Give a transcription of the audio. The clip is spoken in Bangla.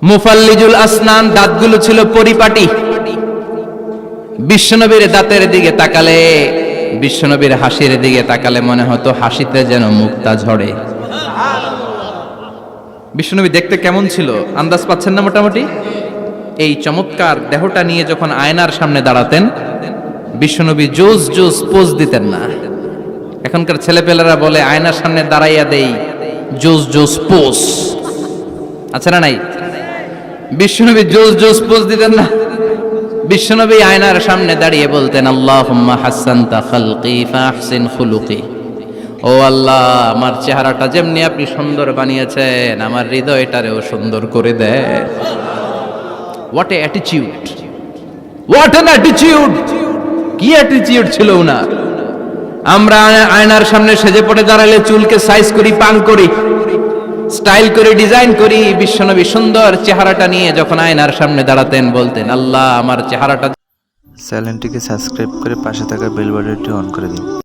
মুফাল্লিজুল আসনান, দাঁতগুলো ছিল পরিপাটি। বিশ্বনবীর দাঁতের দিকে তাকালে, বিশ্বনবীর হাসির দিকে তাকালে মনে হতো হাসিতে যেন মুক্তা ঝরে। বিশ্বনবী দেখতে কেমন ছিল আন্দাজ পাচ্ছেন না মোটামুটি? এই চমৎকার দেহটা নিয়ে যখন আয়নার সামনে দাঁড়াতেন, বিশ্বনবী জোস জোস পোজ দিতেন না। এখনকার ছেলেপেলেরা বলে আয়নার সামনে দাঁড়াইয়া দেই জোস জোস পোজ, আছে না নাই? বিশ্বনবী জোস জোস পোজ দিতেন না। বিশ্বনবী আয়নার সামনে দাঁড়িয়ে বলতেন, আল্লাহুম্মা হাসানতা খালকি ফাহসিন খুলুকি। ও আল্লাহ, আমার চেহারাটা যেমনি আপনি সুন্দর বানিয়েছেন, আমার হৃদয়টারেও সুন্দর করে দেন। What a attitude, what an attitude! কি অ্যাটিটিউড ছিল উনার! আমরা আয়নার সামনে সেজে পড়ে দাঁড়ালে চুলকে সাইজ করি, পাং করি, স্টাইল করে, ডিজাইন করি। বিশ্বনবী সুন্দর চেহারাটা নিয়ে যখন আয়নার সামনে দাঁড়াতেন বলতেন, আল্লাহ আমার চেহারাটা। চ্যানেলটিকে সাবস্ক্রাইব করে পাশে থাকা বেল বাটনটি অন করে দিন।